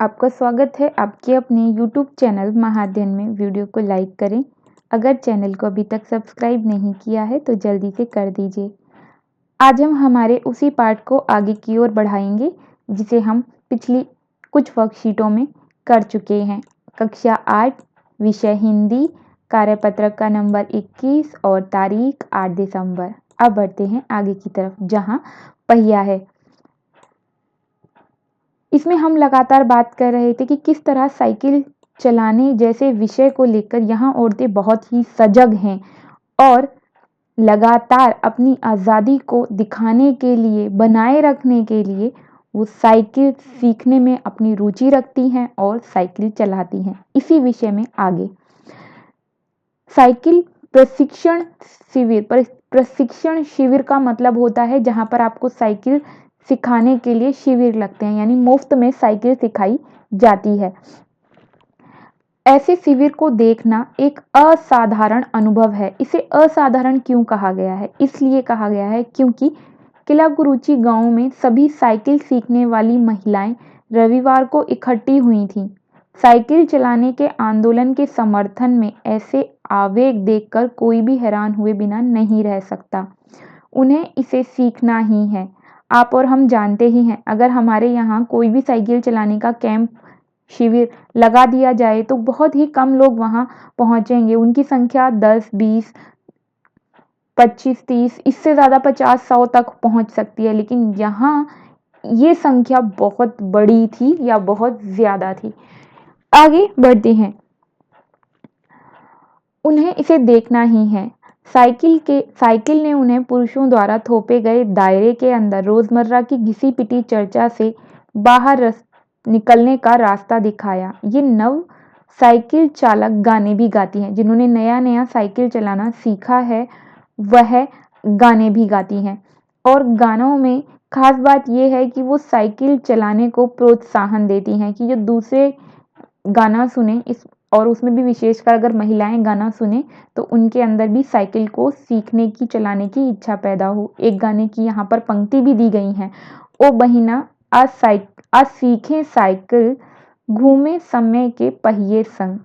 आपका स्वागत है आपके अपने YouTube चैनल महाअध्ययन में। वीडियो को लाइक करें। अगर चैनल को अभी तक सब्सक्राइब नहीं किया है तो जल्दी से कर दीजिए। आज हम हमारे उसी पाठ को आगे की ओर बढ़ाएंगे जिसे हम पिछली कुछ वर्कशीटों में कर चुके हैं। कक्षा 8 विषय हिंदी, कार्यपत्रक का नंबर 21 और तारीख 8 दिसंबर। अब बढ़ते हैं आगे की तरफ जहाँ पहिया है। इसमें हम लगातार बात कर रहे थे कि किस तरह साइकिल चलाने जैसे विषय को लेकर यहाँ औरतें बहुत ही सजग हैं और लगातार अपनी आज़ादी को दिखाने के लिए, बनाए रखने के लिए वो साइकिल सीखने में अपनी रुचि रखती हैं और साइकिल चलाती हैं। इसी विषय में आगे साइकिल प्रशिक्षण शिविर। प्रशिक्षण शिविर का मतलब होता है जहाँ पर आपको साइकिल सिखाने के लिए शिविर लगते हैं, यानी मुफ्त में साइकिल सिखाई जाती है। ऐसे शिविर को देखना एक असाधारण अनुभव है। इसे असाधारण क्यों कहा गया है? इसलिए कहा गया है क्योंकि किला गुरुची गांव में सभी साइकिल सीखने वाली महिलाएं रविवार को इकट्ठी हुई थीं। साइकिल चलाने के आंदोलन के समर्थन में ऐसे आवेग देखकर कोई भी हैरान हुए बिना नहीं रह सकता। उन्हें इसे सीखना ही है। आप और हम जानते ही हैं, अगर हमारे यहाँ कोई भी साइकिल चलाने का कैंप शिविर लगा दिया जाए तो बहुत ही कम लोग वहाँ पहुँचेंगे। उनकी संख्या 10, 20, 25, 30, इससे ज़्यादा 50, 100 तक पहुँच सकती है, लेकिन यहाँ ये संख्या बहुत बड़ी थी या बहुत ज़्यादा थी। आगे बढ़ते हैं। उन्हें इसे देखना ही है। साइकिल ने उन्हें पुरुषों द्वारा थोपे गए दायरे के अंदर रोजमर्रा की घिसी पिटी चर्चा से बाहर निकलने का रास्ता दिखाया। ये नव साइकिल चालक गाने भी गाती हैं। जिन्होंने नया नया साइकिल चलाना सीखा है वह गाने भी गाती हैं, और गानों में खास बात यह है कि वो साइकिल चलाने को प्रोत्साहन देती हैं कि जो दूसरे गाना सुने इस, और उसमें भी विशेषकर अगर महिलाएं गाना सुने तो उनके अंदर भी साइकिल को सीखने की, चलाने की इच्छा पैदा हो। एक गाने की यहाँ पर पंक्ति भी दी गई है, ओ बहिना आज सीखें साइकिल, घूमे समय के पहिए संग।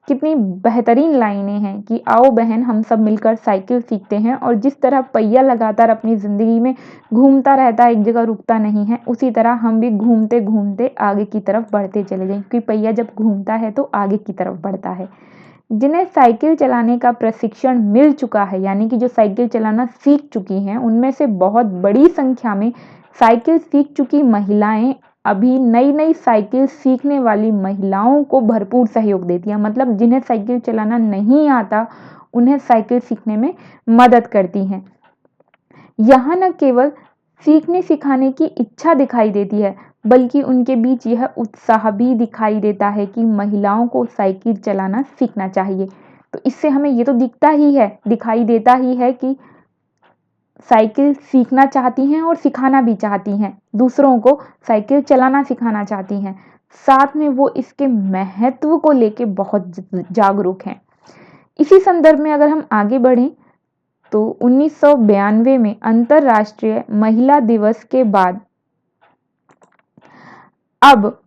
कितनी बेहतरीन लाइनें हैं कि आओ बहन हम सब मिलकर साइकिल सीखते हैं। और जिस तरह पहिया लगातार अपनी ज़िंदगी में घूमता रहता है, एक जगह रुकता नहीं है, उसी तरह हम भी घूमते घूमते आगे की तरफ बढ़ते चले जाएं, क्योंकि पहिया जब घूमता है तो आगे की तरफ बढ़ता है। जिन्हें साइकिल चलाने का प्रशिक्षण मिल चुका है, यानी कि जो साइकिल चलाना सीख चुकी हैं, उनमें से बहुत बड़ी संख्या में साइकिल सीख चुकी महिलाएं अभी नई नई साइकिल सीखने वाली महिलाओं को भरपूर सहयोग देती हैं। मतलब जिन्हें साइकिल चलाना नहीं आता उन्हें साइकिल सीखने में मदद करती हैं। यहाँ न केवल सीखने सिखाने की इच्छा दिखाई देती है, बल्कि उनके बीच यह उत्साह भी दिखाई देता है कि महिलाओं को साइकिल चलाना सीखना चाहिए। तो इससे हमें ये तो दिखाई देता ही है कि साइकिल सीखना चाहती हैं और सिखाना भी चाहती हैं, दूसरों को साइकिल चलाना सिखाना चाहती हैं। साथ में वो इसके महत्व को लेके बहुत जागरूक हैं। इसी संदर्भ में अगर हम आगे बढ़ें तो 1992 में अंतर्राष्ट्रीय महिला दिवस के बाद अब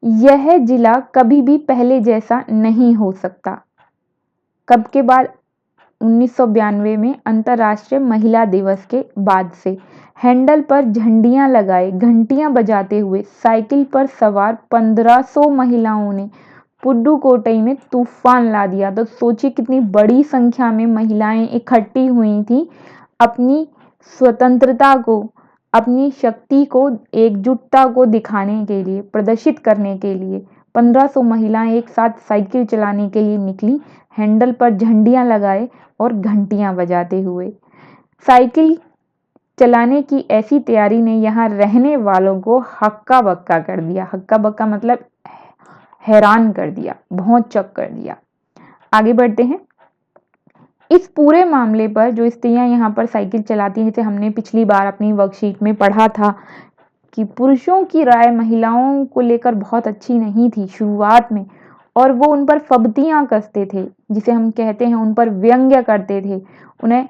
यह जिला कभी भी पहले जैसा नहीं हो सकता। कब के बाद? 1992 में अंतर्राष्ट्रीय महिला दिवस के बाद से हैंडल पर झंडियां लगाए, घंटियां बजाते हुए साइकिल पर सवार 1500 महिलाओं ने पुडुकोट्टई में तूफान ला दिया। तो सोचिए कितनी बड़ी संख्या में महिलाएं इकट्ठी हुई थी अपनी स्वतंत्रता को, अपनी शक्ति को, एकजुटता को दिखाने के लिए, प्रदर्शित करने के लिए 1500 महिलाएं एक साथ साइकिल चलाने के लिए निकली, हैंडल पर झंडियां लगाए और घंटियां बजाते हुए। साइकिल चलाने की ऐसी तैयारी ने यहाँ रहने वालों को हक्का बक्का कर दिया। हक्का बक्का मतलब हैरान कर दिया, भौंचक कर दिया। आगे बढ़ते हैं। इस पूरे मामले पर जो स्त्रियां यहाँ पर साइकिल चलाती हैं, जैसे हमने पिछली बार अपनी वर्कशीट में पढ़ा था कि पुरुषों की राय महिलाओं को लेकर बहुत अच्छी नहीं थी शुरुआत में, और वो उन पर फब्तियां कसते थे, जिसे हम कहते हैं उन पर व्यंग्य करते थे। उन्हें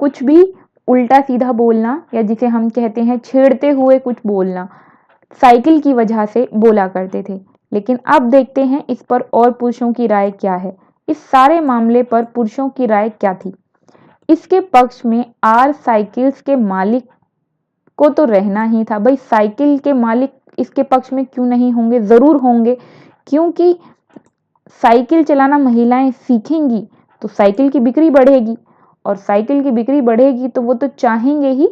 कुछ भी उल्टा सीधा बोलना, या जिसे हम कहते हैं छेड़ते हुए कुछ बोलना, साइकिल की वजह से बोला करते थे। लेकिन अब देखते हैं इस पर और पुरुषों की राय क्या है। इस सारे मामले पर पुरुषों की राय क्या थी? इसके पक्ष में आर साइकिल्स के मालिक को तो रहना ही था। भाई साइकिल के मालिक इसके पक्ष में क्यों नहीं होंगे? जरूर होंगे, क्योंकि साइकिल चलाना महिलाएं सीखेंगी तो साइकिल की बिक्री बढ़ेगी, और साइकिल की बिक्री बढ़ेगी तो वो तो चाहेंगे ही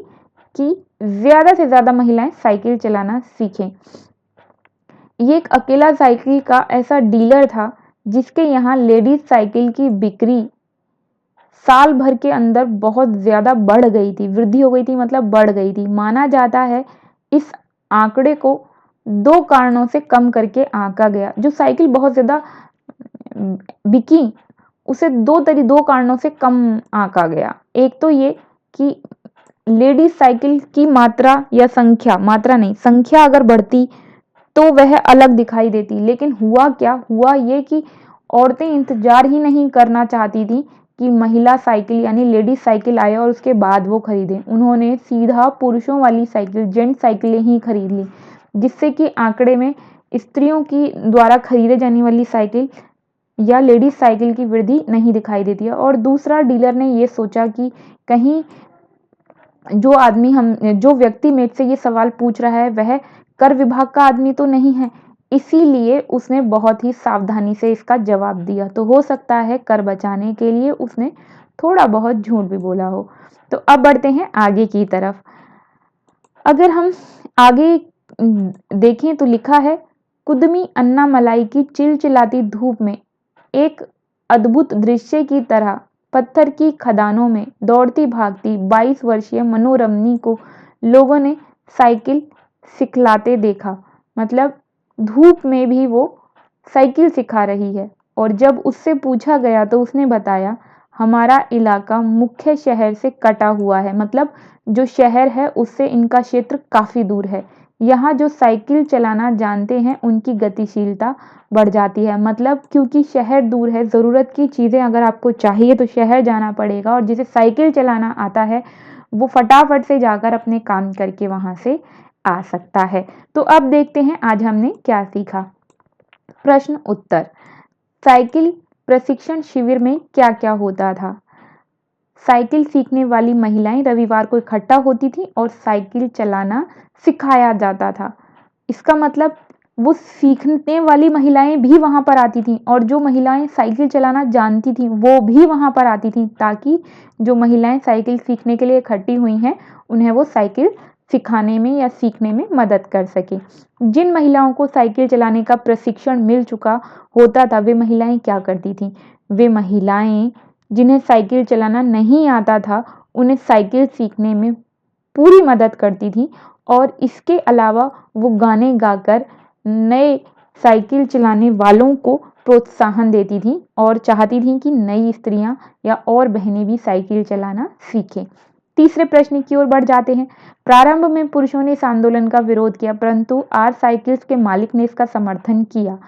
कि ज्यादा से ज्यादा महिलाएं साइकिल चलाना सीखें। ये एक अकेला साइकिल का ऐसा डीलर था जिसके यहाँ लेडीज साइकिल की बिक्री साल भर के अंदर बहुत ज्यादा बढ़ गई थी, वृद्धि हो गई थी, मतलब बढ़ गई थी। माना जाता है इस आंकड़े को 2 कारणों से कम करके आंका गया। जो साइकिल बहुत ज्यादा बिकी उसे 2 कारणों से कम आंका गया। एक तो ये कि लेडीज साइकिल की मात्रा या संख्या, मात्रा नहीं संख्या अगर बढ़ती तो वह अलग दिखाई देती, लेकिन हुआ क्या, हुआ ये कि औरतें इंतजार ही नहीं करना चाहती थी कि महिला साइकिल यानी लेडीज साइकिल आए और उसके बाद वो खरीदें। उन्होंने सीधा पुरुषों वाली साइकिल, जेंट्स साइकिलें ही खरीद ली, जिससे कि आंकड़े में स्त्रियों की द्वारा खरीदे जाने वाली साइकिल या लेडीज साइकिल की वृद्धि नहीं दिखाई देती है। और दूसरा, डीलर ने ये सोचा कि कहीं जो व्यक्ति मेरे से ये सवाल पूछ रहा है वह कर विभाग का आदमी तो नहीं है, इसीलिए उसने बहुत ही सावधानी से इसका जवाब दिया। तो हो सकता है कर बचाने के लिए उसने थोड़ा बहुत झूठ भी बोला हो। तो अब बढ़ते हैं आगे की तरफ। अगर हम आगे देखें तो लिखा है, कुदमी अन्ना मलाई की चिलचिलाती धूप में एक अद्भुत दृश्य की तरह पत्थर की खदानों में दौड़ती भागती 22 वर्षीय मनोरमनी को लोगों ने साइकिल सिखलाते देखा। मतलब धूप में भी वो साइकिल सिखा रही है। और जब उससे पूछा गया तो उसने बताया, हमारा इलाका मुख्य शहर से कटा हुआ है, मतलब जो शहर है उससे इनका क्षेत्र काफी दूर है। यहाँ जो साइकिल चलाना जानते हैं उनकी गतिशीलता बढ़ जाती है। मतलब क्योंकि शहर दूर है, ज़रूरत की चीज़ें अगर आपको चाहिए तो शहर जाना पड़ेगा, और जिसे साइकिल चलाना आता है वो फटाफट से जाकर अपने काम करके वहाँ से आ सकता है। तो अब देखते हैं आज हमने क्या सीखा। प्रश्न उत्तर। साइकिल प्रशिक्षण शिविर में क्या क्या होता था? साइकिल सीखने वाली महिलाएं रविवार को इकट्ठा होती थी और साइकिल चलाना सिखाया जाता था। इसका मतलब वो सीखने वाली महिलाएं भी वहां पर आती थीं, और जो महिलाएं साइकिल चलाना जानती थीं वो भी वहां पर आती थीं, ताकि जो महिलाएं साइकिल सीखने के लिए इकट्ठी हुई हैं उन्हें वो साइकिल सिखाने में या सीखने में मदद कर सके। जिन महिलाओं को साइकिल चलाने का प्रशिक्षण मिल चुका होता था वे महिलाएं क्या करती थीं? वे महिलाएं जिन्हें साइकिल चलाना नहीं आता था उन्हें साइकिल सीखने में पूरी मदद करती थी, और इसके अलावा वो गाने गाकर नए साइकिल चलाने वालों को प्रोत्साहन देती थी और चाहती थी कि नई स्त्रियां या और बहनें भी साइकिल चलाना सीखें। तीसरे प्रश्न की ओर बढ़ जाते हैं। प्रारंभ में पुरुषों ने इस आंदोलन का विरोध किया, परंतु आर साइकिल्स के मालिक ने इसका समर्थन किया।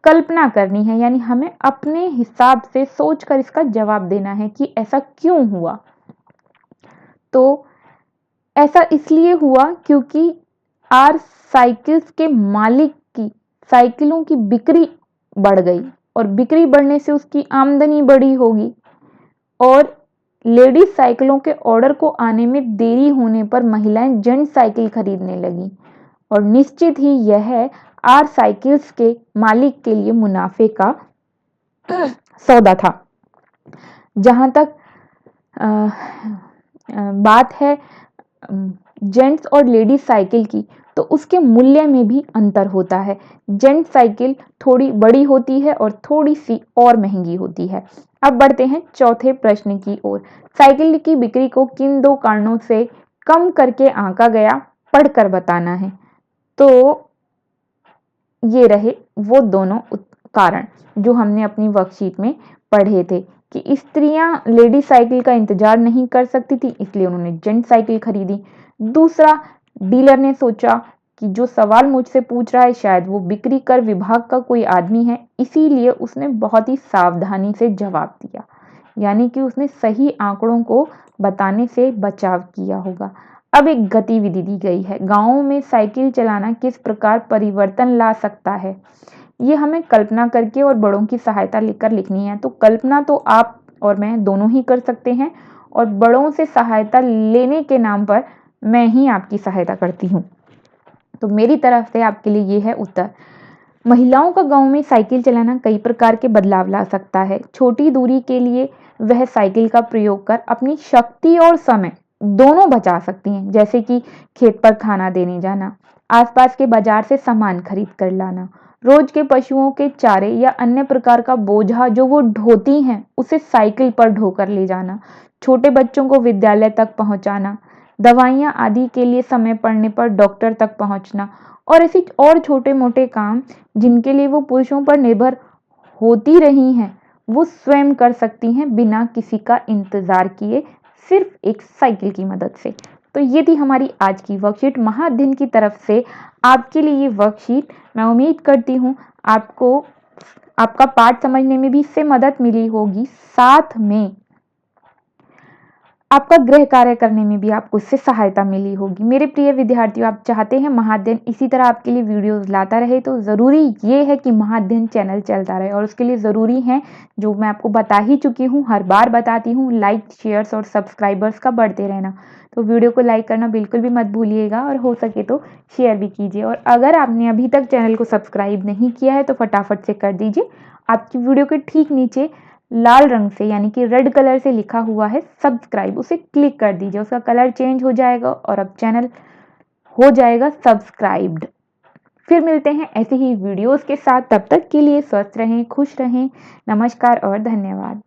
कल्पना करनी है, यानी हमें अपने हिसाब से सोचकर इसका जवाब देना है कि ऐसा क्यों हुआ। तो ऐसा इसलिए हुआ क्योंकि आर साइकिल्स के मालिक की साइकिलों की बिक्री बढ़ गई, और बिक्री बढ़ने से उसकी आमदनी बढ़ी होगी, और लेडीज साइकिलों के ऑर्डर को आने में देरी होने पर महिलाएं जेंट्स साइकिल खरीदने लगी, और निश्चित ही यह आर साइकिल्स के मालिक के लिए मुनाफे का सौदा था। जहां तक बात है जेंट्स और लेडीज साइकिल की, तो उसके मूल्य में भी अंतर होता है। जेंट्स साइकिल थोड़ी बड़ी होती है और थोड़ी सी और महंगी होती है। अब बढ़ते हैं चौथे प्रश्न की ओर। साइकिल की बिक्री को किन 2 कारणों से कम करके आंका गया, पढ़कर बताना है। तो ये रहे वो दोनों कारण जो हमने अपनी वर्कशीट में पढ़े थे कि स्त्रियां लेडीज साइकिल का इंतजार नहीं कर सकती थी, इसलिए उन्होंने जेंट्स साइकिल खरीदी। दूसरा, डीलर ने सोचा कि जो सवाल मुझसे पूछ रहा है शायद वो बिक्री कर विभाग का कोई आदमी है, इसीलिए उसने बहुत ही सावधानी से जवाब दिया, यानी कि उसने सही आंकड़ों को बताने से बचाव किया होगा। अब एक गतिविधि दी गई है, गाँव में साइकिल चलाना किस प्रकार परिवर्तन ला सकता है। ये हमें कल्पना करके और बड़ों की सहायता लेकर लिखनी है। तो कल्पना तो आप और मैं दोनों ही कर सकते हैं, और बड़ों से सहायता लेने के नाम पर मैं ही आपकी सहायता करती हूँ। तो मेरी तरफ से आपके लिए ये है उत्तर। महिलाओं का गांव में साइकिल चलाना कई प्रकार के बदलाव ला सकता है। छोटी दूरी के लिए वह साइकिल का प्रयोग कर अपनी शक्ति और समय दोनों बचा सकती हैं, जैसे कि खेत पर खाना देने जाना, आसपास के बाजार से सामान खरीद कर लाना, रोज के पशुओं के चारे या अन्य प्रकार का बोझा जो वो ढोती हैं उसे साइकिल पर ढोकर ले जाना, छोटे बच्चों को विद्यालय तक पहुंचाना, दवाइयाँ आदि के लिए समय पड़ने पर डॉक्टर तक पहुंचना, और ऐसे और छोटे मोटे काम जिनके लिए वो पुरुषों पर निर्भर होती रही हैं, वो स्वयं कर सकती हैं बिना किसी का इंतजार किए, सिर्फ एक साइकिल की मदद से। तो ये थी हमारी आज की वर्कशीट महाअध्ययन की तरफ से आपके लिए। ये वर्कशीट मैं उम्मीद करती हूँ आपको आपका पाठ समझने में भी इससे मदद मिली होगी, साथ में आपका गृह कार्य करने में भी आपको इससे सहायता मिली होगी। मेरे प्रिय विद्यार्थियों, आप चाहते हैं महाअध्ययन इसी तरह आपके लिए वीडियोस लाता रहे, तो ज़रूरी ये है कि महाअध्ययन चैनल चलता रहे, और उसके लिए ज़रूरी है जो मैं आपको बता ही चुकी हूँ, हर बार बताती हूँ, लाइक, शेयर्स और सब्सक्राइबर्स का बढ़ते रहना। तो वीडियो को लाइक करना बिल्कुल भी मत भूलिएगा, और हो सके तो शेयर भी कीजिए। और अगर आपने अभी तक चैनल को सब्सक्राइब नहीं किया है तो फटाफट से कर दीजिए। आपकी वीडियो के ठीक नीचे लाल रंग से यानी कि रेड कलर से लिखा हुआ है सब्सक्राइब, उसे क्लिक कर दीजिए, उसका कलर चेंज हो जाएगा और अब चैनल हो जाएगा सब्सक्राइब्ड। फिर मिलते हैं ऐसे ही वीडियोस के साथ, तब तक के लिए स्वस्थ रहें, खुश रहें। नमस्कार और धन्यवाद।